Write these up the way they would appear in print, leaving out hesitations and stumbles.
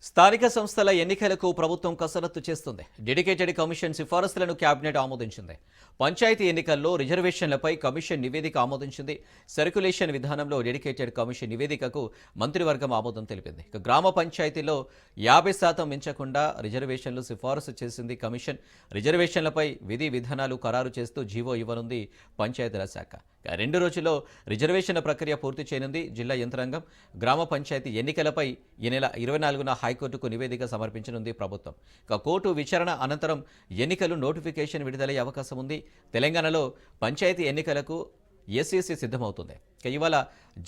స్థానిక సంస్థల ఎన్నికలకు ప్రభుత్వం కసరత్తు చేస్తుంది. డెడికేటెడ్ కమిషన్ సిఫారసులను కేబినెట్ ఆమోదించింది. పంచాయతీ ఎన్నికల్లో రిజర్వేషన్లపై కమిషన్ నివేదిక ఆమోదించింది. సర్క్యులేషన్ విధానంలో డెడికేటెడ్ కమిషన్ నివేదికకు మంత్రివర్గం ఆమోదం తెలిపింది. గ్రామ పంచాయతీల్లో 50% మించకుండా రిజర్వేషన్లు సిఫారసు చేసింది కమిషన్. రిజర్వేషన్లపై విధి విధానాలు ఖరారు చేస్తూ జీవో ఇవ్వనుంది పంచాయతీల శాఖ. 2 రోజుల్లో రిజర్వేషన్ల ప్రక్రియ పూర్తి చేయనుంది జిల్లా యంత్రాంగం. గ్రామ పంచాయతీ ఎన్నికలపై ఈ నెల 24న హైకోర్టుకు నివేదిక సమర్పించనుంది ప్రభుత్వం. కోర్టు విచారణ అనంతరం ఎన్నికలు నోటిఫికేషన్ విడుదలయ్యే అవకాశం ఉంది. తెలంగాణలో పంచాయతీ ఎన్నికలకు ఎస్ఈసీ సిద్ధమవుతుంది. ఇవాళ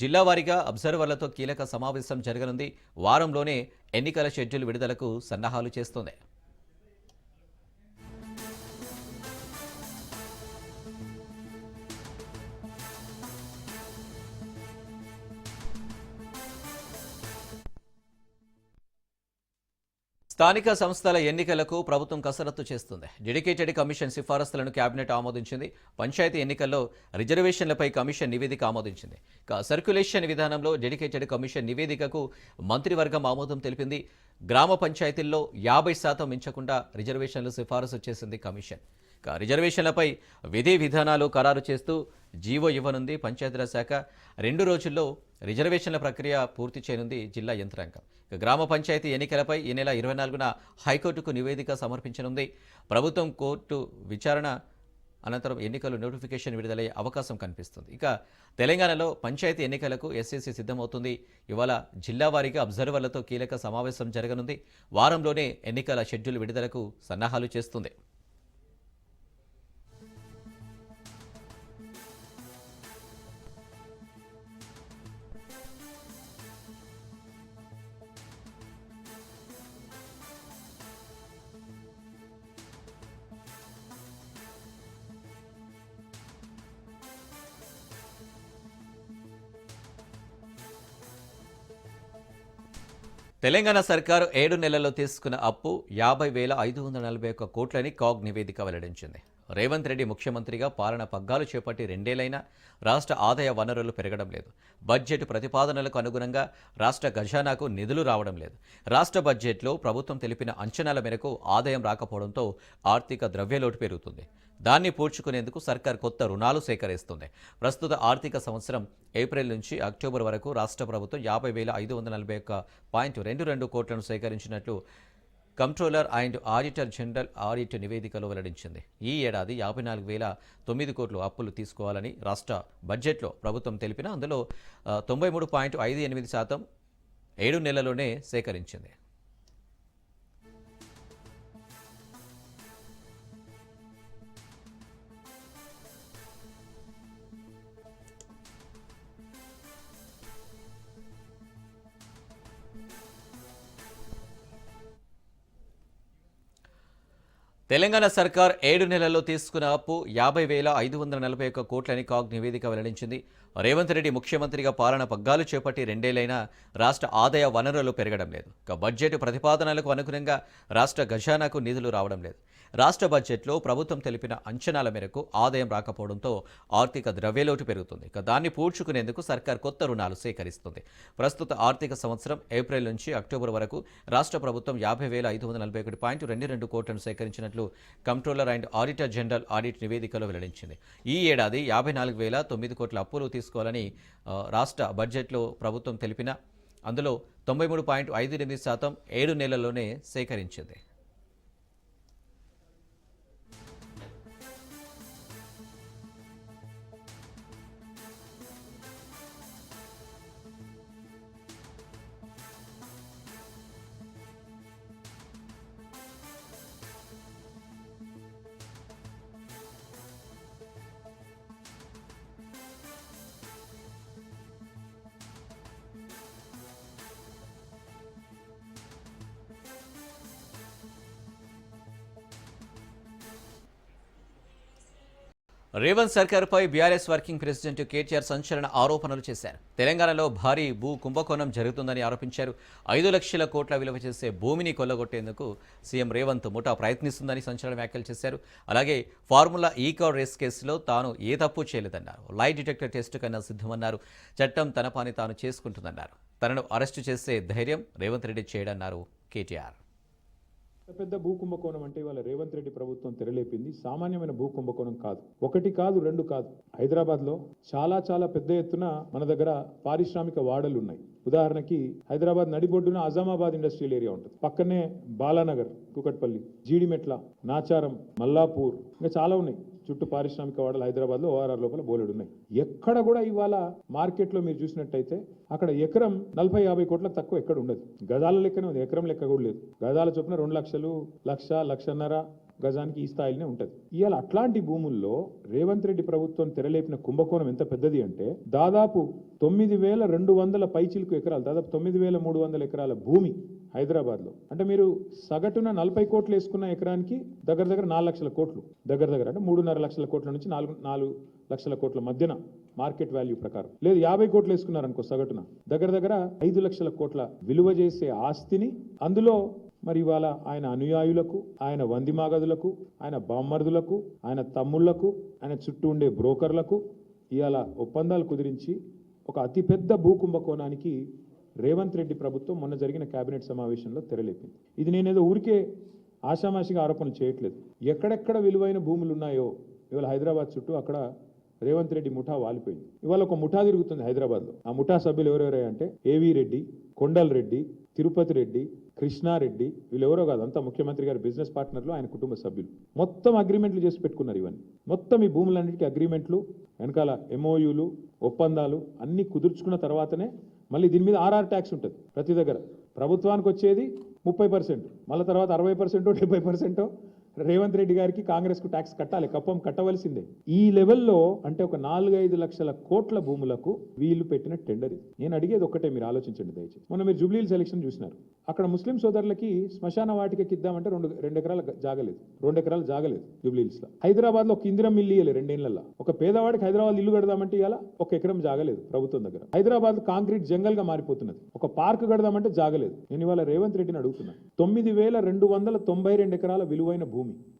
జిల్లా వారీగా అబ్జర్వర్లతో కీలక సమావేశం జరగనుంది. వారంలోనే ఎన్నికల షెడ్యూల్ విడుదలకు సన్నాహాలు చేస్తుంది. స్థానిక సంస్థల ఎన్నికలకు ప్రభుత్వం కసరత్తు చేస్తుంది. డెడికేటెడ్ కమిషన్ సిఫారసులను కేబినెట్ ఆమోదించింది. పంచాయతీ ఎన్నికల్లో రిజర్వేషన్లపై కమిషన్ నివేదిక ఆమోదించింది. సర్క్యులేషన్ విధానంలో డెడికేటెడ్ కమిషన్ నివేదికకు మంత్రివర్గం ఆమోదం తెలిపింది. గ్రామ పంచాయతీల్లో 50% మించకుండా రిజర్వేషన్లు సిఫారసు చేసింది కమిషన్. రిజర్వేషన్లపై విధి విధానాలు ఖరారు చేస్తూ జీవో ఇవ్వనుంది పంచాయతీరాజ్ శాఖ. 2 రోజుల్లో రిజర్వేషన్ల ప్రక్రియ పూర్తి చేయనుంది జిల్లా యంత్రాంగం. గ్రామ పంచాయతీ ఎన్నికలపై ఈ నెల 24న హైకోర్టుకు నివేదిక సమర్పించనుంది. ప్రభుత్వం కోర్టు విచారణ అనంతరం ఎన్నికలు నోటిఫికేషన్ విడుదలయ్యే అవకాశం కనిపిస్తుంది. తెలంగాణలో పంచాయతీ ఎన్నికలకు ఎస్ఈసీ సిద్ధమవుతుంది. ఇవాళ జిల్లా వారీగా అబ్జర్వర్లతో కీలక సమావేశం జరగనుంది. వారంలోనే ఎన్నికల షెడ్యూల్ విడుదలకు సన్నాహాలు చేస్తుంది. తెలంగాణ సర్కారు 7 నెలల్లో తీసుకున్న అప్పు 50,541 కోట్లని కాగ్ నివేదిక వెల్లడించింది. రేవంత్ రెడ్డి ముఖ్యమంత్రిగా పాలన పగ్గాలు చేపట్టి 2 ఏళ్లైనా రాష్ట్ర ఆదాయ వనరులు పెరగడం లేదు. బడ్జెట్ ప్రతిపాదనలకు అనుగుణంగా రాష్ట్ర ఖజానాకు నిధులు రావడం లేదు. రాష్ట్ర బడ్జెట్లో ప్రభుత్వం తెలిపిన అంచనాల మేరకు ఆదాయం రాకపోవడంతో ఆర్థిక ద్రవ్యలోటు పెరుగుతుంది. దాన్ని పూడ్చుకునేందుకు సర్కార్ కొత్త రుణాలు సేకరిస్తుంది. ప్రస్తుత ఆర్థిక సంవత్సరం ఏప్రిల్ నుంచి అక్టోబర్ వరకు రాష్ట్ర ప్రభుత్వం 50,541.22 కోట్లను సేకరించినట్లు controller and auditor general audit నివేదికలో వెల్లడించింది. ఈ ఏడాది 54,009 కోట్లు అప్పులు తీసుకోవాలని రాష్ట్ర బడ్జెట్లో ప్రభుత్వం తెలిపినా అందులో 93.58% 7 నెలల్లోనే సేకరించింది. తెలంగాణ సర్కార్ 7 నెలల్లో తీసుకున్న అప్పు 50,541 కోట్లని కాగ్ నివేదిక వెల్లడించింది. రేవంత్ రెడ్డి ముఖ్యమంత్రిగా పాలన పగ్గాలు చేపట్టి 2 ఏళ్లైనా రాష్ట్ర ఆదాయ వనరులు పెరగడం లేదు. బడ్జెట్ ప్రతిపాదనలకు అనుగుణంగా రాష్ట్ర ఖజానాకు నిధులు రావడం లేదు. రాష్ట్ర బడ్జెట్లో ప్రభుత్వం తెలిపిన అంచనాల మేరకు ఆదాయం రాకపోవడంతో ఆర్థిక ద్రవ్యలోటు పెరుగుతుంది. దాన్ని పూడ్చుకునేందుకు సర్కార్ కొత్త రుణాలు సేకరిస్తుంది. ప్రస్తుత ఆర్థిక సంవత్సరం ఏప్రిల్ నుంచి అక్టోబర్ వరకు రాష్ట్ర ప్రభుత్వం 50,541.22 కోట్లను సేకరించినట్లు controller and auditor general audit నివేదికలో వెల్లడించింది. ఈ ఏడాది 54,009 కోట్ల అప్పులు తీసుకోవాలని రాష్ట్ర బడ్జెట్లో ప్రభుత్వం తెలిపినా అందులో 93.58% 7 నెలల్లోనే సేకరించింది. రేవంత్ సర్కార్పై బీఆర్ఎస్ వర్కింగ్ ప్రెసిడెంట్ కేటీఆర్ సంచలన ఆరోపణలు చేశారు. తెలంగాణలో భారీ భూ కుంభకోణం జరుగుతుందని ఆరోపించారు. 5 లక్షల కోట్ల విలువ చేసే భూమిని కొల్లగొట్టేందుకు సీఎం రేవంత్ ముఠా ప్రయత్నిస్తుందని సంచలన వ్యాఖ్యలు చేశారు. అలాగే ఫార్ములా కార్ రేస్ కేసులో తాను ఏ తప్పు చేయలేదన్నారు. లై డిటెక్టర్ టెస్ట్ కన్నా సిద్ధమన్నారు. చట్టం తన పని తాను చేసుకుంటుందన్నారు. తనను అరెస్టు చేసే ధైర్యం రేవంత్ రెడ్డి చేయడన్నారు కేటీఆర్. పెద్ద భూ కుంభకోణం అంటే ఇవాళ రేవంత్ రెడ్డి ప్రభుత్వం తెరలేపింది సామాన్యమైన భూ కుంభకోణం కాదు. ఒకటి కాదు, రెండు కాదు. హైదరాబాద్ లో చాలా పెద్ద ఎత్తున మన దగ్గర పారిశ్రామిక వాడలు ఉన్నాయి. ఉదాహరణకి హైదరాబాద్ నడిబొడ్డున అజామాబాద్ ఇండస్ట్రియల్ ఏరియా ఉంటుంది. పక్కనే బాలానగర్, కూకట్పల్లి, జీడిమెట్ల, నాచారం, మల్లాపూర్, ఇంకా చాలా ఉన్నాయి. చుట్టూ పారిశ్రామిక వాడలు హైదరాబాద్ లో ఓఆర్ఆర్ లోపల బోలెడు ఉన్నాయి. ఎక్కడ కూడా ఇవాళ మార్కెట్ లో మీరు చూసినట్టయితే అక్కడ ఎకరం 40-50 కోట్లకు తక్కువ ఎక్కడ ఉండదు. గజాల లెక్కనే ఉంది, ఎకరం లెక్క కూడా లేదు. గజాల చొప్పున 2 లక్షలు, 1,00,000-1,50,000 గజానికి ఈ స్థాయిలోనే ఉంటుంది. ఇవాళ అట్లాంటి భూముల్లో రేవంత్ రెడ్డి ప్రభుత్వం తెరలేపిన కుంభకోణం ఎంత పెద్దది అంటే దాదాపు 9,200 పైచిలుకు ఎకరాలు, దాదాపు 9,300 ఎకరాల భూమి హైదరాబాద్ లో. అంటే మీరు సగటున 40 కోట్లు వేసుకున్న ఎకరానికి దగ్గర 4 లక్షల కోట్లు, దగ్గర అంటే 3.5 లక్షల కోట్ల నుంచి 4 లక్షల కోట్ల మధ్యన మార్కెట్ వాల్యూ ప్రకారం. లేదు 50 కోట్లు వేసుకున్నారనుకో సగటున దగ్గర 5 లక్షల కోట్ల విలువ చేసే ఆస్తిని, అందులో మరి ఇవాళ ఆయన అనుయాయులకు, ఆయన వందిమాగదులకు, ఆయన బామ్మర్దులకు, ఆయన తమ్ముళ్లకు, ఆయన చుట్టూ ఉండే బ్రోకర్లకు ఇవాళ ఒప్పందాలు కుదిరించి ఒక అతిపెద్ద భూ కుంభకోణానికి రేవంత్ రెడ్డి ప్రభుత్వం మొన్న జరిగిన కేబినెట్ సమావేశంలో తెరలేపింది. ఇది నేనేదో ఊరికే ఆషామాషిగా ఆరోపణలు చేయట్లేదు. ఎక్కడెక్కడ విలువైన భూములు ఉన్నాయో ఇవాళ హైదరాబాద్ చుట్టూ అక్కడ రేవంత్ రెడ్డి ముఠా వాలిపోయింది. ఇవాళ ఒక ముఠా తిరుగుతుంది హైదరాబాద్లో. ఆ ముఠా సభ్యులు ఎవరెవరై అంటే ఏవి రెడ్డి, కొండల్ రెడ్డి, తిరుపతి రెడ్డి, కృష్ణారెడ్డి, వీళ్ళెవరో కాదు, అంతా ముఖ్యమంత్రి గారి బిజినెస్ పార్ట్నర్లు, ఆయన కుటుంబ సభ్యులు. మొత్తం అగ్రిమెంట్లు చేసి పెట్టుకున్నారు. ఇవన్నీ మొత్తం ఈ భూములన్నిటికీ అగ్రిమెంట్లు, వెనకాల ఎంఓయూలు, ఒప్పందాలు అన్ని కుదుర్చుకున్న తర్వాతనే మళ్ళీ దీని మీద ఆర్ఆర్ ట్యాక్స్ ఉంటుంది. ప్రతి దగ్గర ప్రభుత్వానికి వచ్చేది 30%, మళ్ళీ తర్వాత 60%, 70% రేవంత్ రెడ్డి గారికి, కాంగ్రెస్ కు ట్యాక్స్ కట్టాలి, కప్పం కట్టవలసిందే. ఈ లెవెల్లో అంటే ఒక 4-5 లక్షల కోట్ల భూములకు వీళ్ళు పెట్టిన టెండర్ ఇది. నేను అడిగేది ఒక్కటే, మీరు ఆలోచించండి దయచేసి. మొన్న మీరు జూబ్లీ సెలక్షన్ చూసినారు. అక్కడ ముస్లిం సోదరులకి శ్మశాన వాటికకి ఇద్దామంటే 2 ఎకరాల జాగలేదు, 2 ఎకరాలు జాగలేదు జూబ్లీహిల్స్ లో. హైదరాబాద్ లో ఒక ఇందిరం ఇల్లు ఇయ్యలేదు 2 ఏళ్లలో. ఒక పేదవాడికి హైదరాబాద్ ఇల్లు కడదామంటే ఇవాళ 1 ఎకరం జాగలేదు ప్రభుత్వం దగ్గర. హైదరాబాద్ కాంక్రీట్ జంగల్ గా మారిపోతున్నది. ఒక పార్క్ కడదామంటే జాగలేదు. నేను ఇవాళ రేవంత్ రెడ్డిని అడుగుతున్నా, 9,292 ఎకరాల విలువైన భూమి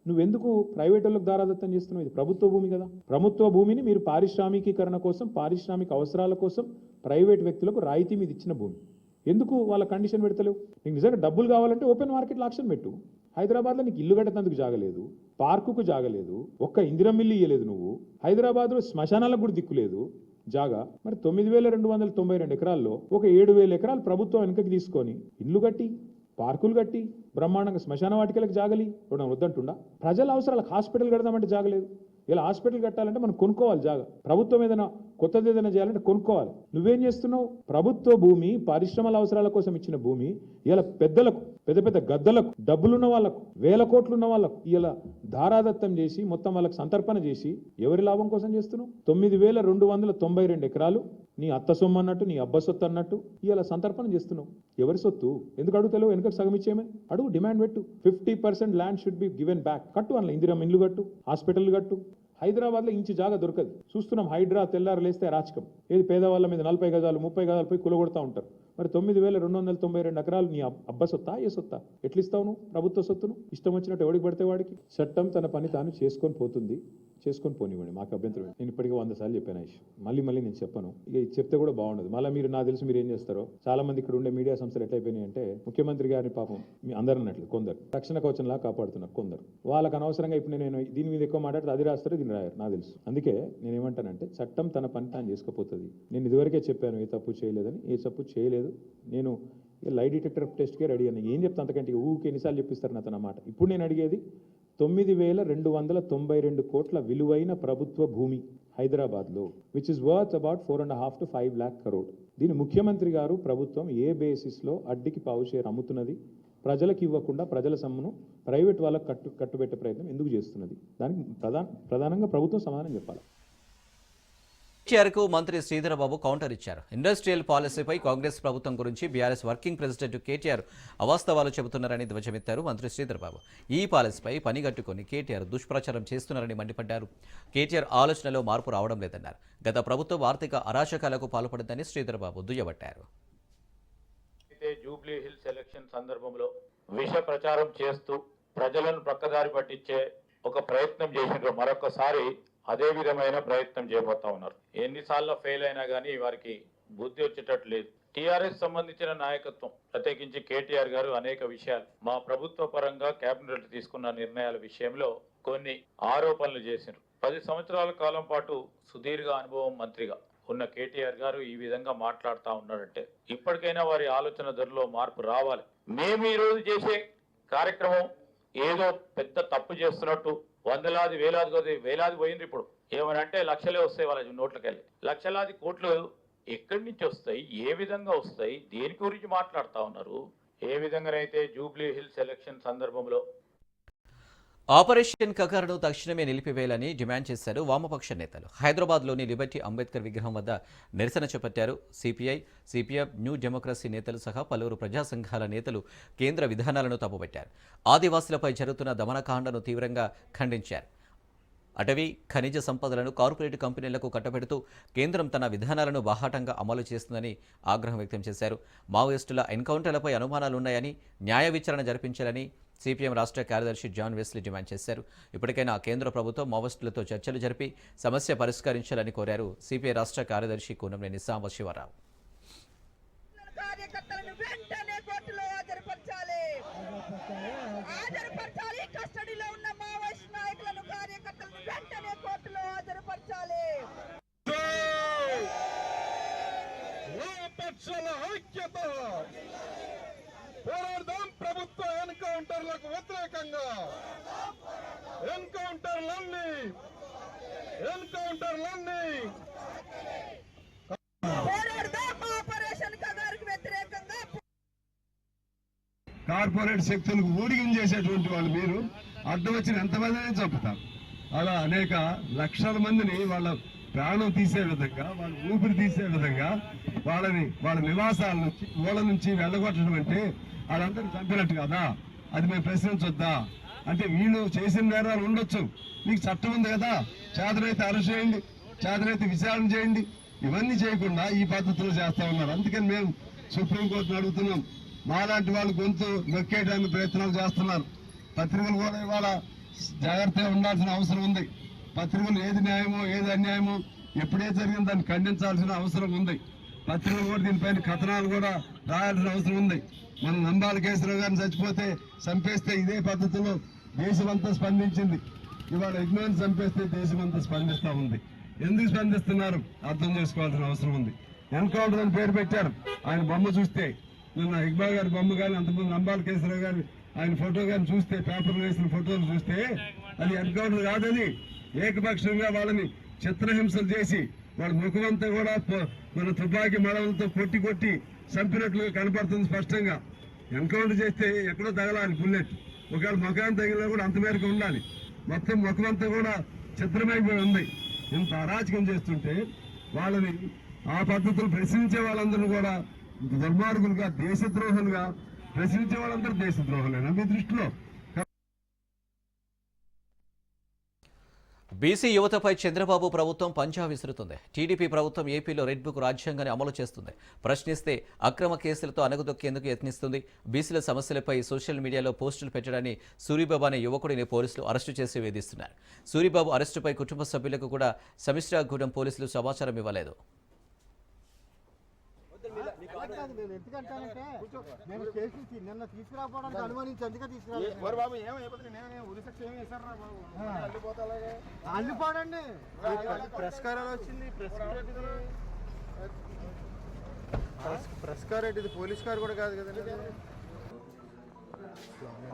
నువ్వెందుకు ప్రైవేట్ వాళ్ళకి దారాదత్తం చేస్తున్నావు? ఇది ప్రభుత్వ భూమి కదా. ప్రభుత్వ భూమిని మీరు పారిశ్రామికీకరణ కోసం, పారిశ్రామిక అవసరాల కోసం ప్రైవేట్ వ్యక్తులకు రాయితీ మీద ఇచ్చిన భూమి ఎందుకు వాళ్ళ కండిషన్ పెడతలేవు? నీకు నిజంగా డబ్బులు కావాలంటే ఓపెన్ మార్కెట్లో ఆక్షన్ పెట్టు. హైదరాబాద్లో నీకు ఇల్లు కట్టేందుకు జాగలేదు, పార్కుకు జాగలేదు, ఒక్క ఇందిరం ఇల్లు ఇయ్యలేదు నువ్వు. హైదరాబాద్లో శ్మశానాలకు కూడా దిక్కులేదు జాగా. మరి 9,292 ఎకరాల్లో ఒక 7,000 ఎకరాలు ప్రభుత్వం వెనకకి తీసుకొని ఇల్లు కట్టి, పార్కులు కట్టి, బ్రహ్మాండంగా శ్మశాన వాటికలకు జాగలి వద్దంటుండా? ప్రజల అవసరాలకు హాస్పిటల్ కడదామంటే జాగలేదు. ఇలా హాస్పిటల్ కట్టాలంటే మనం కొనుక్కోవాలి జాగా. ప్రభుత్వం ఏదైనా కొత్తది ఏదైనా చేయాలంటే కొనుక్కోవాలి. నువ్వేం చేస్తున్నావు? ప్రభుత్వ భూమి, పరిశ్రమల అవసరాల కోసం ఇచ్చిన భూమి ఇలా పెద్దలకు, పెద్ద గద్దలకు, డబ్బులున్న వాళ్ళకు, 1000 కోట్లు ఉన్న వాళ్ళకు ఇలా ధారాదత్తం చేసి మొత్తం వాళ్ళకి సంతర్పణ చేసి ఎవరి లాభం కోసం చేస్తున్నావు? 9,292 ఎకరాలు నీ అత్త సొమ్ము అన్నట్టు, నీ అబ్బ సొత్తు అన్నట్టు ఇలా సంతర్పణ చేస్తున్నావు. ఎవరి సొత్తు? ఎందుకు అడుగుతావు? వెనుక సగం ఇచ్చేయమని అడుగు, డిమాండ్ పెట్టు. 50% land should be given back. కట్టు, అందులో ఇందిరం ఇల్లు కట్టు, హాస్పిటల్ కట్టు. హైదరాబాద్ లో ఇంచు జాగా దొరకదు. చూస్తున్నాం, హైడ్రా తెల్లారు లేస్తే రాచకం. ఏది పేదవాళ్ళ మీద 40 గజాలు 30 గజాలు పోయి కులగొడతా ఉంటారు. మరి 9,292 ఎకరాలు నీ అబ్బ సొత్తా, ఏ సొత్తా? ఎట్లిస్తావు నువ్వు ప్రభుత్వ సొత్తును? ఇష్టం వచ్చినట్టు ఎవడికి పడితే వాడికి. చట్టం తన పని తాను చేసుకొని పోతుంది, చేసుకొని పోనివ్వండి, మాకు అభ్యంతరం. నేను ఇప్పటికీ 100 సార్లు చెప్పాను. మళ్ళీ నేను చెప్పను, ఇక చెప్తే కూడా బాగుండదు. మళ్ళీ మీరు నాకు తెలిసి మీరు ఏం చేస్తారో, చాలా మంది ఇక్కడ ఉండే మీడియా సంస్థలు ఎట్లయిపోయినాయి అంటే, ముఖ్యమంత్రి గారిని పాపం మీ అందరూ అన్నట్లు కొందరు రక్షణ కవచంలా కాపాడుతున్నారు కొందరు. వాళ్ళకి అనవసరంగా ఇప్పుడు నేను దీని మీద ఎక్కువ మాట్లాడితే అది రాస్తారు, దీన్ని రాయారు, నాకు తెలుసు. అందుకే నేను ఏమంటానంటే, చట్టం తన పని తాను చేసుకుపోతుంది. నేను ఇదివరకే చెప్పాను ఏ తప్పు చేయలేదని. ఏ తప్పు చేయలేదు. నేను లై డిటెక్టర్ టెస్ట్కే రెడీ అని ఏం చెప్తాను, అంతకంటే ఊరికి ఎన్నిసార్లు చెప్పిస్తారు నాతో మాట. ఇప్పుడు నేను అడిగేది 9,292 కోట్ల విలువైన ప్రభుత్వ భూమి హైదరాబాద్లో, which is worth about 4.5 to 5 lakh crore. దీని ముఖ్యమంత్రి గారు ప్రభుత్వం ఏ బేసిస్లో అడ్డికి పావు షేర్ అమ్ముతున్నది, ప్రజలకు ఇవ్వకుండా ప్రజల సొమ్మును ప్రైవేట్ వాళ్ళకు కట్టుబెట్టే ప్రయత్నం ఎందుకు చేస్తున్నది? దానికి ప్రధానంగా ప్రభుత్వం సమాధానం చెప్పాలి. కేటీఆర్కు మంత్రి శ్రీధర్ బాబు కౌంటర్ ఇచ్చారు. ఇండస్ట్రియల్ పాలసీపై కాంగ్రెస్ ప్రభుత్వం గురించి బీఆర్ఎస్ వర్కింగ్ ప్రెసిడెంట్ కేటీఆర్ అవాస్తవాలు చెబుతున్నారని ధ్వజమెత్తారు మంత్రి శ్రీధర్ బాబు. ఈ పాలసీపై పనిగట్టుకుని కేటీఆర్ దుష్ప్రచారం చేస్తున్నారని మండిపడ్డారు. కేటీఆర్ ఆలోచనలో మార్పు రావడం లేదన్నారు. గత ప్రభుత్వం ఆర్థిక అరాచకాలకు పాల్పడిందని శ్రీధర్ బాబు దుయ్యబట్టారు. జూబ్లీ హిల్స్ ఎలక్షన్ సందర్భంలో విష ప్రచారం చేస్తూ ప్రజలను పక్కదారి పట్టించే ఒక ప్రయత్నం చేసినారు. మరొకసారి అదే విధమైన ప్రయత్నం చేయబోతా ఉన్నారు. ఎన్నిసార్లు ఫెయిల్ అయినా కానీ వారికి బుద్ధి వచ్చేటట్టు లేదు. టీఆర్ఎస్ సంబంధించిన నాయకత్వం ప్రత్యేకించి కేటీఆర్ గారు అనేక విషయాలు మా ప్రభుత్వ పరంగా కేబినెట్ తీసుకున్న నిర్ణయాల విషయంలో కొన్ని ఆరోపణలు చేశారు. 10 సంవత్సరాల కాలం పాటు సుదీర్ఘ అనుభవం మంత్రిగా ఉన్న కేటీఆర్ గారు ఈ విధంగా మాట్లాడుతూ ఉన్నారంటే ఇప్పటికైనా వారి ఆలోచన ధరలో మార్పు రావాలి. మేము ఈ రోజు చేసే కార్యక్రమం ఏదో పెద్ద తప్పు చేస్తున్నట్టు వందలాది వేలాది పోయింది. ఇప్పుడు ఏమనంటే లక్షలే వస్తాయి వాళ్ళ నోట్లకెళ్ళి. లక్షలాది కోట్లు ఎక్కడి నుంచి వస్తాయి, ఏ విధంగా వస్తాయి, దేని గురించి మాట్లాడుతూ ఉన్నారు? ఏ విధంగానైతే జూబ్లీ హిల్స్ ఎలక్షన్ సందర్భంలో ఆపరేషన్ కగారును తక్షణమే నిలిపివేయాలని డిమాండ్ చేశారు వామపక్ష నేతలు. హైదరాబాద్లోని లిబర్టీ అంబేద్కర్ విగ్రహం వద్ద నిరసన చేపట్టారు. సిపిఐ, సిపిఎం, న్యూ డెమోక్రసీ నేతలు సహా పలువురు ప్రజా సంఘాల నేతలు కేంద్ర విధానాలను తప్పుపట్టారు. ఆదివాసులపై జరుగుతున్న దమనకాండను తీవ్రంగా ఖండించారు. అటవీ, ఖనిజ సంపదలను కార్పొరేట్ కంపెనీలకు కట్టబెడుతూ కేంద్రం తన విధానాలను బాహాటంగా అమలు చేస్తుందని ఆగ్రహం వ్యక్తం చేశారు. మావోయిస్టుల ఎన్కౌంటర్లపై అనుమానాలున్నాయని న్యాయ విచారణ జరిపించాలని సిపిఎం రాష్ట్ర కార్యదర్శి జాన్ వెస్లీ డిమాండ్ చేశారు. ఇప్పటికైనా కేంద్ర ప్రభుత్వం మావోయిస్టులతో చర్చలు జరిపి సమస్య పరిష్కరించాలని కోరారు సిపిఐ రాష్ట్ర కార్యదర్శి కూనంనేని సాంబశివరావు. కార్యకర్తలను వెంటనే కోర్టులో హాజరుపరచాలి. కస్టడీలో ఉన్న మావోయిస్ట్ నాయకులను కార్యకర్తలను వెంటనే కోర్టులో హాజరుపరచాలి. వామపక్షాల ఐక్యత పోరాడదాం. ప్రభుత్వ ఎన్కౌంటర్లకు వ్యతిరేకంగా ఎన్కౌంటర్లన్నీ పోరాడదాం. ఆపరేషన్ కగారుకు వ్యతిరేకంగా కార్పొరేట్ శక్తులకు ఊడిగం చేసేటువంటి వాళ్ళు మీరు అడ్డం వచ్చిన ఎంతమందిని చంపుతారు. అలా అనేక లక్షల మందిని వాళ్ళ ప్రాణం తీసే విధంగా, వాళ్ళ ఊపిరి తీసే విధంగా వాళ్ళ నివాసాల నుంచి ఊళ్ళ నుంచి వెళ్ళగొట్టడం అంటే వాళ్ళందరూ చంపినట్టు కదా. అది మేము ప్రశ్నించొద్దా? అంటే వీళ్ళు చేసిన నేరాలు ఉండొచ్చు, మీకు చట్టం ఉంది కదా. చేతనైతే అరెస్ట్ చేయండి, చేతనైతే విచారణ చేయండి. ఇవన్నీ చేయకుండా ఈ పద్ధతిలో చేస్తా ఉన్నారు. అందుకని మేము సుప్రీంకోర్టును అడుగుతున్నాం. మాలాంటి వాళ్ళు గొంతు నొక్కేయడానికి ప్రయత్నాలు చేస్తున్నారు. పత్రికలు కూడా ఇవాళ జాగ్రత్తగా ఉండాల్సిన అవసరం ఉంది. పత్రికలు ఏది న్యాయమో ఏది అన్యాయమో ఎప్పుడే జరిగిందో దాన్ని ఖండించాల్సిన అవసరం ఉంది. పత్రికలు కూడా దీనిపైన కథనాలు కూడా రాయాల్సిన అవసరం ఉంది. మనం నంబాల కేసులో గారిని చచ్చిపోతే చంపేస్తే ఇదే పద్ధతిలో దేశమంతా స్పందించింది. ఇవాళ యజ్ఞాన్ని చంపేస్తే దేశమంతా స్పందిస్తూ ఉంది. ఎందుకు స్పందిస్తున్నారు అర్థం చేసుకోవాల్సిన అవసరం ఉంది. ఎన్కౌంటర్ అని పేరు పెట్టారు. ఆయన బొమ్మ చూస్తే, నిన్న ఇక్బా గారి బొమ్మ కానీ అంతకుముందు నంబాల కేసురావు గారి ఆయన ఫోటో కానీ చూస్తే, పేపర్లో వేసిన ఫోటోలు చూస్తే అది ఎన్కౌంటర్ కాదని ఏకపక్షంగా వాళ్ళని చిత్రహింసలు చేసి వాళ్ళ ముఖమంతా కూడా మన తుపాకీ మడవలతో కొట్టి చంపినట్లుగా కనపడుతుంది స్పష్టంగా. ఎన్కౌంటర్ చేస్తే ఎక్కడో తగలాలి బుల్లెట్, ఒకవేళ ముఖాన్ని తగిలినా కూడా అంత మేరకు ఉండాలి. మొత్తం ముఖమంతా కూడా చిత్రమైపోయి ఉంది. ఇంత అరాచకం చేస్తుంటే వాళ్ళని ఆ పద్ధతులు ప్రశ్నించే వాళ్ళందరూ కూడా దుర్మార్గులుగా, దేశద్రోహులుగా ప్రశ్నించే వాళ్ళందరూ దేశద్రోహులేనా మీ దృష్టిలో? బీసీ యువతపై చంద్రబాబు ప్రభుత్వం పంజా విసురుతుంది. టీడీపీ ప్రభుత్వం ఏపీలో రెడ్ బుక్ రాజ్యాంగాన్ని అమలు చేస్తుంది. ప్రశ్నిస్తే అక్రమ కేసులతో అణగదొక్కేందుకు యత్నిస్తుంది. బీసీల సమస్యలపై సోషల్ మీడియాలో పోస్టులు పెట్టడాన్ని సూరిబాబు అనే యువకుడిని పోలీసులు అరెస్టు చేసి వేధిస్తున్నారు. సూరిబాబు అరెస్టుపై కుటుంబ సభ్యులకు కూడా సమిశ్రాగూడెం పోలీసులు సమాచారం ఇవ్వలేదు. నేను ఎందుకంటానంటే నేను కేసు నిన్న తీసుకురాకపోవడానికి అనుమానించి అందుకే తీసుకురాలేదు. అల్లిపోడండి ప్రెస్ కార్ వచ్చింది. ప్రెస్ కార్ ఏంటి? ఇది పోలీస్ కార్ కూడా కాదు కదండి.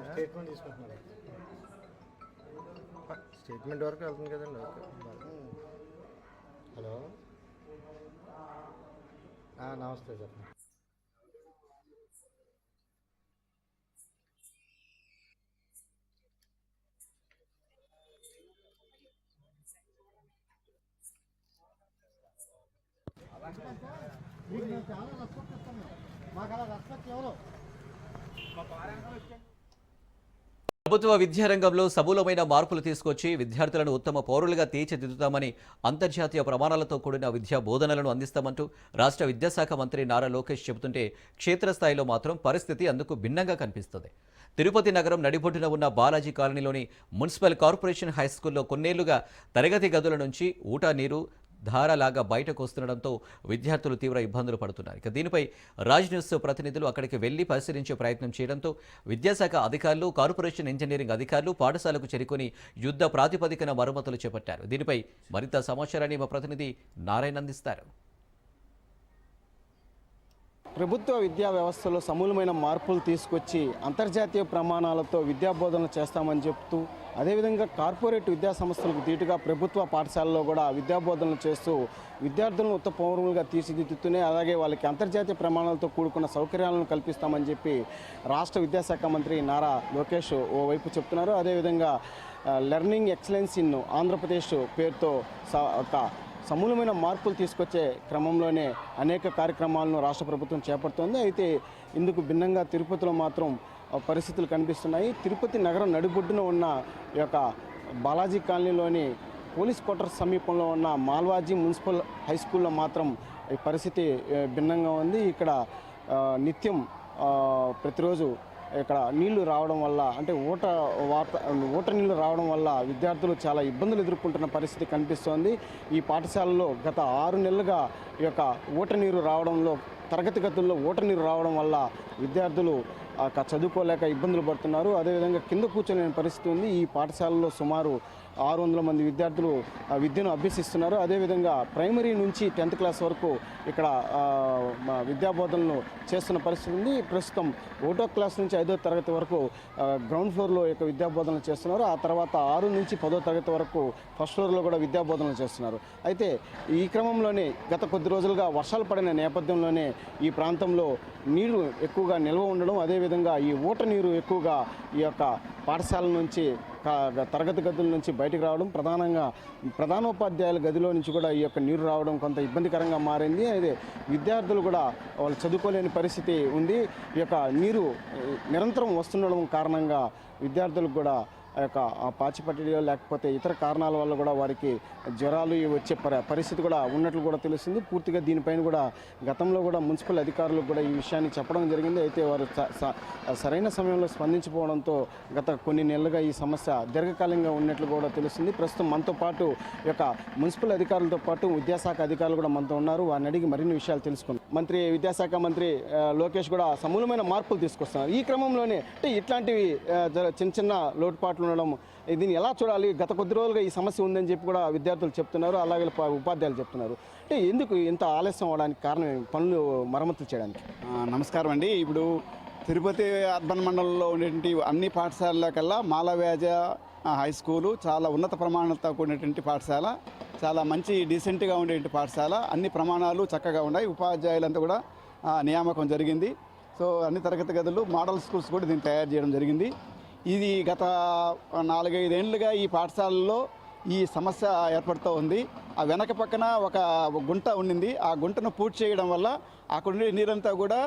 స్టేట్మెంట్ తీసుకుంటున్నారు. స్టేట్మెంట్ వరకు వెళ్తుంది కదండి. ఓకే, హలో, నమస్తే చెప్పండి. మీకు నేను చాలా రెస్పెక్ట్ ఇస్తాను. మాకు అలా రెస్పెక్ట్ ఎవరు? ప్రభుత్వ విద్యారంగంలో సమూలమైన మార్పులు తీసుకొచ్చి విద్యార్థులను ఉత్తమ పౌరులుగా తీర్చిదిద్దుతామని, అంతర్జాతీయ ప్రమాణాలతో కూడిన విద్యా బోధనలను అందిస్తామంటూ రాష్ట్ర విద్యాశాఖ మంత్రి నారా లోకేష్ చెబుతుంటే క్షేత్రస్థాయిలో మాత్రం పరిస్థితి అందుకు భిన్నంగా కనిపిస్తుంది. తిరుపతి నగరం నడిబొడ్డున ఉన్న బాలాజీ కాలనీలోని మున్సిపల్ కార్పొరేషన్ హైస్కూల్లో కొన్నేళ్లుగా తరగతి గదుల నుంచి ఊటా నీరు, ధారలాగా బయటకు వస్తుండడంతో విద్యార్థులు తీవ్ర ఇబ్బందులు పడుతున్నారు. ఇక దీనిపై రాజ్ న్యూస్ ప్రతినిధులు అక్కడికి వెళ్లి పరిశీలించే ప్రయత్నం చేయడంతో విద్యాశాఖ అధికారులు, కార్పొరేషన్ ఇంజనీరింగ్ అధికారులు పాఠశాలకు చేరుకొని యుద్ధ ప్రాతిపదికన మరమ్మతులు చేపట్టారు. దీనిపై మరింత సమాచారాన్ని మా ప్రతినిధి నారాయణ అందిస్తారు. ప్రభుత్వ విద్యా వ్యవస్థలో సమూలమైన మార్పులు తీసుకొచ్చి అంతర్జాతీయ ప్రమాణాలతో విద్యాబోధనలు చేస్తామని చెప్తూ, అదేవిధంగా కార్పొరేట్ విద్యా సంస్థలకు ధీటుగా ప్రభుత్వ పాఠశాలలో కూడా విద్యాబోధనలు చేస్తూ విద్యార్థులను ఉత్తమ పౌరులుగా తీర్చిదిద్దుతూనే అలాగే వాళ్ళకి అంతర్జాతీయ ప్రమాణాలతో కూడుకున్న సౌకర్యాలను కల్పిస్తామని చెప్పి రాష్ట్ర విద్యాశాఖ మంత్రి నారా లోకేష్ ఓవైపు చెప్తున్నారు. అదేవిధంగా లెర్నింగ్ ఎక్సలెన్స్ ఇన్ ఆంధ్రప్రదేశ్ పేరుతో ఒక సమూలమైన మార్పులు తీసుకొచ్చే క్రమంలోనే అనేక కార్యక్రమాలను రాష్ట్ర ప్రభుత్వం చేపడుతోంది. అయితే ఇందుకు భిన్నంగా తిరుపతిలో మాత్రం పరిస్థితులు కనిపిస్తున్నాయి. తిరుపతి నగరం నడిబొడ్డున ఉన్న ఈ యొక్క బాలాజీ కాలనీలోని పోలీస్ క్వార్టర్స్ సమీపంలో ఉన్న మాల్వాజీ మున్సిపల్ హై స్కూల్లో మాత్రం ఈ పరిస్థితి భిన్నంగా ఉంది. ఇక్కడ నిత్యం ప్రతిరోజు ఇక్కడ నీళ్లు రావడం వల్ల అంటే ఊట నీళ్లు రావడం వల్ల విద్యార్థులు చాలా ఇబ్బందులు ఎదుర్కొంటున్న పరిస్థితి కనిపిస్తోంది. ఈ పాఠశాలలో గత 6 నెలలుగా ఈ యొక్క ఊట నీరు రావడంలో తరగతి గదుల్లో ఊట నీరు రావడం వల్ల విద్యార్థులు చదువుకోలేక ఇబ్బందులు పడుతున్నారు. అదేవిధంగా కింద కూర్చోలేని పరిస్థితి ఉంది. ఈ పాఠశాలలో సుమారు 600 మంది విద్యార్థులు విద్యను అభ్యసిస్తున్నారు. అదేవిధంగా ప్రైమరీ నుంచి 10th క్లాస్ వరకు ఇక్కడ విద్యాబోధనలు చేస్తున్న పరిస్థితి ఉంది. ప్రస్తుతం 1వ క్లాస్ నుంచి 5వ తరగతి వరకు గ్రౌండ్ ఫ్లోర్లో యొక్క విద్యాబోధనలు చేస్తున్నారు. ఆ తర్వాత 6 నుంచి 10వ తరగతి వరకు ఫస్ట్ ఫ్లోర్లో కూడా విద్యాబోధనలు చేస్తున్నారు. అయితే ఈ క్రమంలోనే గత కొద్ది రోజులుగా వర్షాలు పడిన నేపథ్యంలోనే ఈ ప్రాంతంలో నీరు ఎక్కువగా నిల్వ ఉండడం, అదేవిధంగా ఈ ఊట నీరు ఎక్కువగా ఈ యొక్క పాఠశాల నుంచి తరగతి గదుల నుంచి బయటకు రావడం, ప్రధానంగా ప్రధానోపాధ్యాయుల గదిలో నుంచి కూడా ఈ యొక్క నీరు రావడం కొంత ఇబ్బందికరంగా మారింది. అయితే విద్యార్థులు కూడా వాళ్ళు చదువుకోలేని పరిస్థితి ఉంది. ఈ యొక్క నీరు నిరంతరం వస్తుండడం కారణంగా విద్యార్థులకు కూడా ఆ యొక్క పాచిపట్టిలో లేకపోతే ఇతర కారణాల వల్ల కూడా వారికి జ్వరాలు వచ్చే పరిస్థితి కూడా ఉన్నట్లు కూడా తెలుస్తుంది. పూర్తిగా దీనిపైన కూడా గతంలో కూడా మున్సిపల్ అధికారులకు కూడా ఈ విషయాన్ని చెప్పడం జరిగింది. అయితే వారు సరైన సమయంలో స్పందించకపోవడంతో గత కొన్ని నెలలుగా ఈ సమస్య దీర్ఘకాలంగా ఉన్నట్లు కూడా తెలుస్తుంది. ప్రస్తుతం మనతో పాటు ఈ యొక్క మున్సిపల్ అధికారులతో పాటు విద్యాశాఖ అధికారులు కూడా మనతో ఉన్నారు. వారిని అడిగి మరిన్ని విషయాలు తెలుసుకున్నాం. విద్యాశాఖ మంత్రి లోకేష్ కూడా సమూలమైన మార్పులు తీసుకొస్తున్నారు. ఈ క్రమంలోనే అంటే ఇట్లాంటివి చిన్న చిన్న లోటుపాట్లు ఉండడం, దీన్ని ఎలా చూడాలి? గత కొద్ది రోజులుగా ఈ సమస్య ఉందని చెప్పి కూడా విద్యార్థులు చెప్తున్నారు, అలాగే ఉపాధ్యాయులు చెప్తున్నారు. అంటే ఎందుకు ఇంత ఆలస్యం అవడానికి కారణం పనులు మరమ్మతులు చేయడానికి? నమస్కారం అండి. ఇప్పుడు తిరుపతి అర్బన్ మండలంలో ఉండేటువంటి అన్ని పాఠశాలల కల్లా మాలవ్యాజ హై స్కూలు చాలా ఉన్నత ప్రమాణాలతో కూడినటువంటి పాఠశాల, చాలా మంచి డీసెంట్గా ఉండేటువంటి పాఠశాల. అన్ని ప్రమాణాలు చక్కగా ఉన్నాయి. ఉపాధ్యాయులంతా కూడా నియామకం జరిగింది. సో అన్ని తరగతి గదులు మోడల్ స్కూల్స్ కూడా దీన్ని తయారు చేయడం జరిగింది. ఇది గత 4-5 ఏళ్ళుగా ఈ పాఠశాలలో ఈ సమస్య ఏర్పడుతూ ఉంది. ఆ వెనక పక్కన ఒక గుంట ఉండింది. ఆ గుంటను పూర్తి చేయడం వల్ల అక్కడ ఉండే నీరంతా కూడా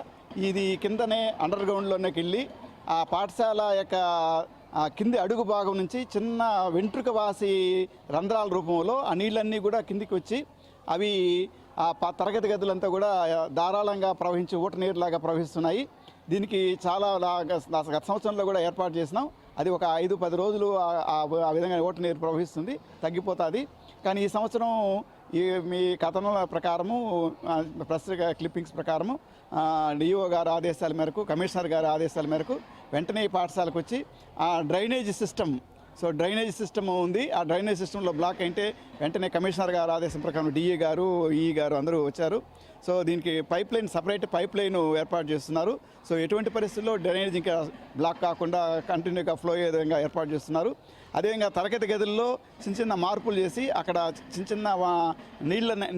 ఇది కిందనే అండర్ గ్రౌండ్లోకి వెళ్ళి ఆ పాఠశాల యొక్క కింది అడుగు భాగం నుంచి చిన్న వెంట్రుక వాసి రంధ్రాల రూపంలో ఆ నీళ్ళన్నీ కూడా కిందికి వచ్చి అవి ఆ తరగతి గదులంతా కూడా ధారాళంగా ప్రవహించి ఊట నీరులాగా ప్రవహిస్తున్నాయి. దీనికి చాలా గత సంవత్సరంలో కూడా ఏర్పాటు చేసినాం. అది ఒక 5-10 రోజులు ఆ విధంగా ఊట నీరు ప్రవహిస్తుంది, తగ్గిపోతుంది. కానీ ఈ సంవత్సరం మీ కథనాల ప్రకారము, ప్రెస్ క్లిప్పింగ్స్ ప్రకారము డిఓ గారి ఆదేశాల మేరకు, కమిషనర్ గారి ఆదేశాల మేరకు వెంటనే ఈ పాఠశాలకు వచ్చి ఆ డ్రైనేజ్ సిస్టమ్ డ్రైనేజ్ సిస్టమ్ ఉంది. ఆ డ్రైనేజ్ సిస్టంలో బ్లాక్ అయితే వెంటనే కమిషనర్ గారు ఆదేశం ప్రకారం డిఈ గారు, ఈఈ గారు అందరూ వచ్చారు. సో దీనికి సపరేట్ పైప్ లైన్ ఏర్పాటు చేస్తున్నారు. సో ఎటువంటి పరిస్థితుల్లో డ్రైనేజ్ ఇంకా బ్లాక్ కాకుండా కంటిన్యూగా ఫ్లో అయ్యే విధంగా ఏర్పాటు చేస్తున్నారు. అదేవిధంగా తరగతి గదుల్లో చిన్న మార్పులు చేసి అక్కడ చిన్న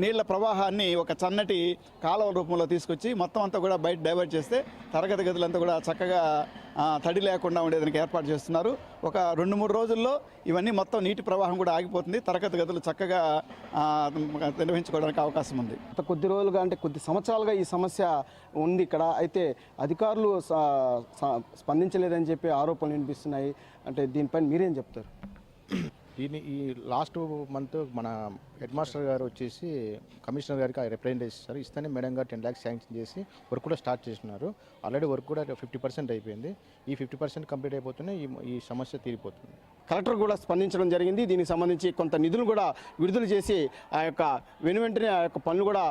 నీళ్ళ ప్రవాహాన్ని ఒక చన్నటి కాలువ రూపంలో తీసుకొచ్చి మొత్తం అంతా కూడా బయట డైవర్ట్ చేస్తే తరగతి గదులంతా కూడా చక్కగా తడి లేకుండా ఉండేదానికి ఏర్పాటు చేస్తున్నారు. ఒక 2-3 రోజుల్లో ఇవన్నీ మొత్తం నీటి ప్రవాహం కూడా ఆగిపోతుంది. తరగతి గదులు చక్కగా నిర్వహించుకోవడానికి అవకాశం ఉంది. కొద్ది రోజులుగా అంటే కొద్ది సంవత్సరాలుగా ఈ సమస్య ఉంది ఇక్కడ. అయితే అధికారులు స్పందించలేదని చెప్పి ఆరోపణలు వినిపిస్తున్నాయి. అంటే దీనిపైన మీరేం చెప్తారు? ఈ లాస్ట్ మంత్ మన హెడ్ మాస్టర్ గారు వచ్చేసి కమిషనర్ గారికి రిప్రజెంటేషన్ ఇస్తారు. ఇస్తేనే మేడం గారు 10 lakhs శాంక్షన్ చేసి వర్క్ కూడా స్టార్ట్ చేస్తున్నారు. ఆల్రెడీ వర్క్ కూడా 50% అయిపోయింది. ఈ 50% కంప్లీట్ అయిపోతూనే ఈ సమస్య తీరిపోతుంది. కలెక్టర్ కూడా స్పందించడం జరిగింది. దీనికి సంబంధించి కొంత నిధులు కూడా విడుదల చేసి ఆ యొక్క వెంటనే ఆ యొక్క పనులు కూడా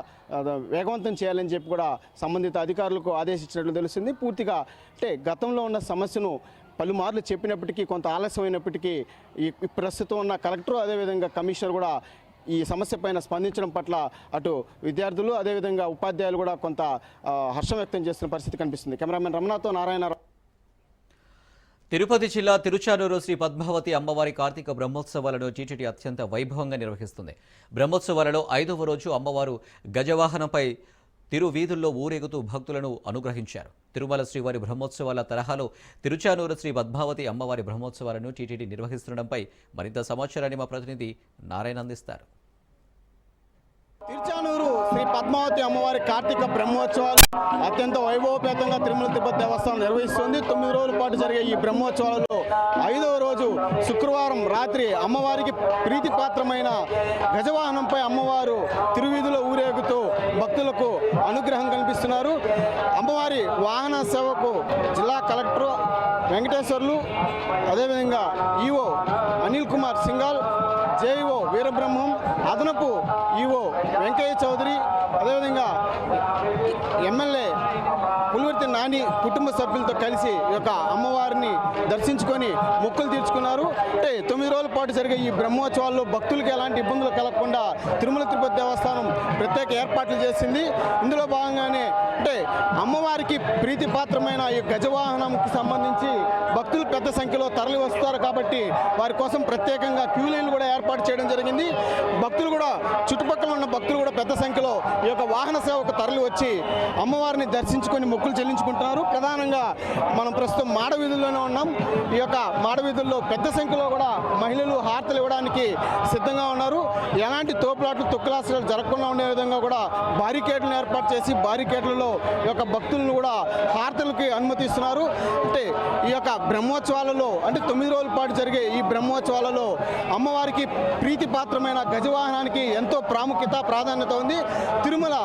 వేగవంతం చేయాలని చెప్పి కూడా సంబంధిత అధికారులకు ఆదేశించినట్లు తెలుస్తుంది. పూర్తిగా అంటే గతంలో ఉన్న సమస్యను పలుమార్లు చెప్పినప్పటికీ కొంత ఆలస్యమైనప్పటికీ ఈ ప్రస్తుతం ఉన్న కలెక్టర్ అదేవిధంగా కమిషనర్ కూడా ఈ సమస్య పైన స్పందించడం పట్ల అటు విద్యార్థులు అదేవిధంగా ఉపాధ్యాయులు కూడా కొంత హర్షం వ్యక్తం చేస్తున్న పరిస్థితి కనిపిస్తుంది. కెమెరామెన్ రమణతో నారాయణరావు. తిరుపతి జిల్లా తిరుచానూరు శ్రీ పద్మావతి అమ్మవారి కార్తీక బ్రహ్మోత్సవాలను టీటీడీ అత్యంత వైభవంగా నిర్వహిస్తుంది. బ్రహ్మోత్సవాలలో 5వ రోజు అమ్మవారు గజవాహనంపై తిరువీధుల్లో ఊరేగుతూ భక్తులను అనుగ్రహించారు. తిరుమల శ్రీవారి బ్రహ్మోత్సవాల తరహాలో తిరుచానూరు శ్రీ పద్మావతి అమ్మవారి బ్రహ్మోత్సవాలను టీటీడీ నిర్వహిస్తుండడంపై మరింత సమాచారాన్ని మా ప్రతినిధి నారాయణ అందిస్తారు. తిరుచానూరు శ్రీ పద్మావతి అమ్మవారి కార్తీక బ్రహ్మోత్సవాలు అత్యంత వైభవపేతంగా తిరుమల తిరుపతి దేవస్థానం నిర్వహిస్తుంది. 9 రోజుల పాటు జరిగే ఈ బ్రహ్మోత్సవాలలో 5వ రోజు శుక్రవారం రాత్రి అమ్మవారికి ప్రీతిపాత్రమైన గజవాహనంపై అమ్మవారు తిరువీధిలో ఊరేగుతూ భక్తులకు అనుగ్రహం కల్పిస్తున్నారు. అమ్మవారి వాహన సేవకు జిల్లా కలెక్టర్ వెంకటేశ్వర్లు అదేవిధంగా ఈఓ అనిల్ కుమార్ సింగాల్, జేఈఓ వీరబ్రహ్మం, అదనపు ఈఓ వెంకయ్య చౌదరి అదేవిధంగా ఎమ్మెల్యే పులివర్తి నాని కుటుంబ సభ్యులతో కలిసి ఈ యొక్క అమ్మవారిని దర్శించుకొని మొక్కులు తీర్చుకున్నారు. అంటే 9 రోజుల పాటు జరిగే ఈ బ్రహ్మోత్సవాల్లో భక్తులకు ఎలాంటి ఇబ్బందులు కలగకుండా తిరుమల తిరుపతి దేవస్థానం ప్రత్యేక ఏర్పాట్లు చేసింది. ఇందులో భాగంగానే అంటే అమ్మవారికి ప్రీతిపాత్రమైన ఈ గజవాహనంకి సంబంధించి భక్తులు పెద్ద సంఖ్యలో తరలి వస్తారు కాబట్టి వారి కోసం ప్రత్యేకంగా క్యూ లైన్లు కూడా ఏర్పాటు చేయడం జరిగింది. భక్తులు కూడా చుట్టుపక్కల ఉన్న భక్తులు కూడా పెద్ద సంఖ్యలో ఈ యొక్క వాహన సేవకు తరలి వచ్చి అమ్మవారిని దర్శించుకొని మొక్కులు చెల్లించుకుంటున్నారు. ప్రధానంగా మనం ప్రస్తుతం మాడవీధుల్లోనే ఉన్నాం. ఈ యొక్క మాడవీధుల్లో పెద్ద సంఖ్యలో కూడా మహిళలు హారతలు ఇవ్వడానికి సిద్ధంగా ఉన్నారు. ఎలాంటి తోపులాట్లు తొక్కులాసలు జరగకుండా ఉండే విధంగా కూడా బారికేడ్లను ఏర్పాటు చేసి బారికేడ్లలో ఈ యొక్క భక్తులను కూడా హారతలకి అనుమతిస్తున్నారు. అంటే ఈ యొక్క బ్రహ్మోత్సవాలలో అంటే 9 రోజుల పాటు జరిగే ఈ బ్రహ్మోత్సవాలలో అమ్మవారికి ప్రీతిపాత్రమైన గజవాహనానికి ఎంతో ప్రాముఖ్యత ప్రాధాన్యత ఉంది. తిరుమల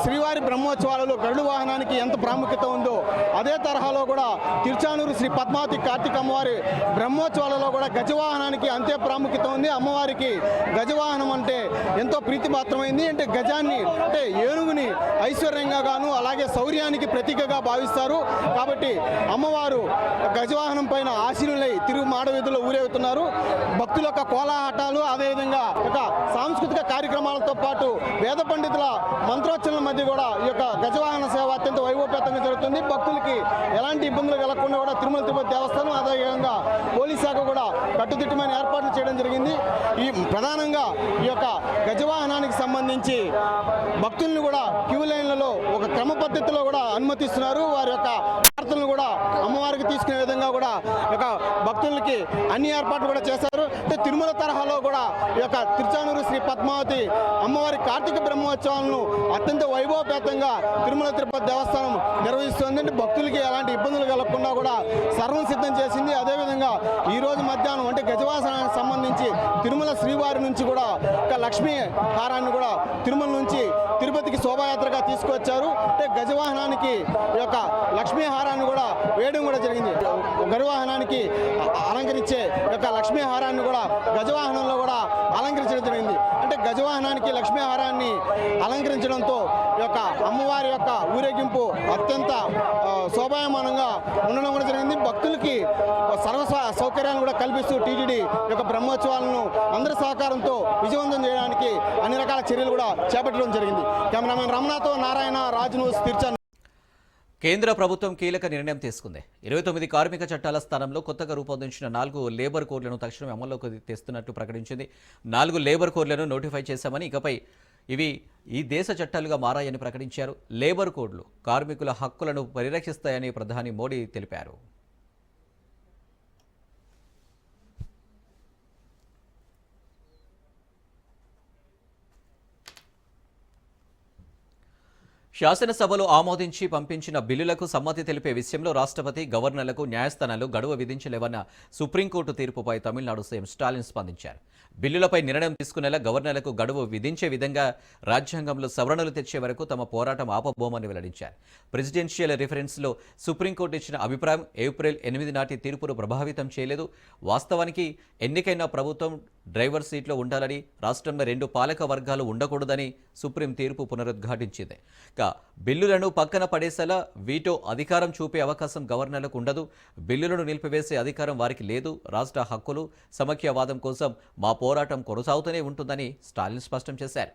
శ్రీవారి బ్రహ్మోత్సవాలలో గరుడు వాహనానికి ఎంత ప్రాముఖ్యత ఉందో అదే తరహాలో కూడా తిరుచానూరు శ్రీ పద్మావతి కార్తీక అమ్మవారి బ్రహ్మోత్సవాలలో కూడా గజవాహనానికి అంతే ప్రాముఖ్యత ఉంది. అమ్మవారికి గజవాహనం అంటే ఎంతో ప్రీతిపాత్రమైంది. అంటే గజాన్ని అంటే ఏనుగుని ఐశ్వర్యంగా గాను అలాగే శౌర్యానికి ప్రతీకగా భావిస్తారు. కాబట్టి అమ్మవారు గజవాహనం పైన ఆశీనులై తిరుగు మాడవీధుల్లో ఊరేగుతున్నారు. భక్తుల యొక్క కోలాహటాలు అదేవిధంగా ఒక సాంస్కృతిక కార్యక్రమాలతో పాటు వేద పండితుల మంత్రోచ్చరణల మధ్య కూడా ఈ యొక్క గజవాహన సేవ అత్యంత వైభవపేతంగా జరుగుతుంది. భక్తులకి ఎలాంటి ఇబ్బందులు కలగకుండా కూడా తిరుమల తిరుపతి దేవస్థానం అదేవిధంగా పోలీస్ శాఖ కూడా కట్టుదిట్టమైన ఏర్పాట్లు చేయడం జరిగింది. ఈ ప్రధానంగా ఈ యొక్క గజవాహనానికి సంబంధించి భక్తులను కూడా క్యూ లైన్లలో ఒక క్రమ పద్ధతిలో కూడా అనుమతిస్తున్నారు. వారి యొక్క వార్తలను కూడా అమ్మవారికి తీసుకునే విధంగా కూడా యొక్క భక్తులకి అన్ని ఏర్పాట్లు కూడా చేశారు. అంటే తిరుమల తరహాలో కూడా ఈ యొక్క తిరుచానూరు శ్రీ పద్మావతి అమ్మవారి కార్తీక బ్రహ్మోత్సవాలను అత్యంత వైభవపేతంగా తిరుమల తిరుపతి దేవస్థానం నిర్వహిస్తుంది. అంటే భక్తులకి ఎలాంటి ఇబ్బందులు కలగకుండా కూడా సర్వం సిద్ధం చేసింది. అదేవిధంగా ఈ రోజు మధ్యాహ్నం అంటే గజవాహనానికి సంబంధించి తిరుమల శ్రీవారి నుంచి కూడా ఒక లక్ష్మీ హారాన్ని కూడా తిరుమల నుంచి తిరుపతికి శోభాయాత్రగా తీసుకువచ్చారు. అంటే గజవాహనానికి ఈ యొక్క లక్ష్మీ హారాన్ని కూడా వేయడం కూడా జరిగింది. గజవాహనానికి అలంకరించే యొక్క లక్ష్మీ హారాన్ని కూడా గజవాహనంలో కూడా అలంకరించడం జరిగింది. అంటే గజవాహనానికి లక్ష్మీ హారాన్ని అలంకరించడంతో ఈ యొక్క అమ్మవారి యొక్క ఊరేగింపు అత్యంత శోభాయమానంగా ఉండడం కూడా జరిగింది. భక్తులకి సర్వ సౌకర్యాలను కూడా కల్పిస్తూ టీటీడీ యొక్క బ్రహ్మోత్సవాలను అందరి సహకారంతో విజయవంతం చేయడానికి అన్ని రకాల చర్యలు కూడా చేపట్టడం జరిగింది. కెమెరామెన్ రమణతో నారాయణ, రాజ్ న్యూస్, తిరుచానూరు. కేంద్ర ప్రభుత్వం కీలక నిర్ణయం తీసుకుంది. 29 కార్మిక చట్టాల స్థానంలో కొత్తగా రూపొందించిన 4 లేబర్ కోడ్లను తక్షణం అమల్లోకి తెస్తున్నట్టు ప్రకటించింది. 4 లేబర్ కోడ్లను నోటిఫై చేశామని, ఇకపై ఇవి ఈ దేశ చట్టాలుగా మారాయని ప్రకటించారు. లేబర్ కోడ్లు కార్మికుల హక్కులను పరిరక్షిస్తాయని ప్రధాని మోడీ తెలిపారు. శాసనసభలో ఆమోదించి పంపించిన బిల్లులకు సమ్మతి తెలిపే విషయంలో రాష్ట్రపతి గవర్నర్లకు న్యాయస్థానాలు గడువు విధించలేవన్న సుప్రీంకోర్టు తీర్పుపై తమిళనాడు సీఎం స్టాలిన్ స్పందించారు. బిల్లులపై నిర్ణయం తీసుకునేలా గవర్నర్లకు గడువు విధించే విధంగా రాజ్యాంగంలో సవరణలు తెచ్చే వరకు తమ పోరాటం ఆపబోమని వెల్లడించారు. ప్రెసిడెన్షియల్ రిఫరెన్స్లో సుప్రీంకోర్టు ఇచ్చిన అభిప్రాయం ఏప్రిల్ 8 నాటి తీర్పును ప్రభావితం చేయలేదు. వాస్తవానికి ఎన్నికైన ప్రభుత్వం డ్రైవర్ సీట్లో ఉండాలని, రాష్ట్రంలో 2 పాలక వర్గాలు ఉండకూడదని సుప్రీం తీర్పు పునరుద్ఘాటించింది. బిల్లులను పక్కన పడేసేలా వీటో అధికారం చూపే అవకాశం గవర్నర్లకు ఉండదు. బిల్లులను నిలిపివేసే అధికారం వారికి లేదు. రాష్ట్ర హక్కులు, సమైక్యవాదం కోసం మా పోరాటం కొనసాగుతూనే ఉంటుందని స్టాలిన్ స్పష్టం చేశారు.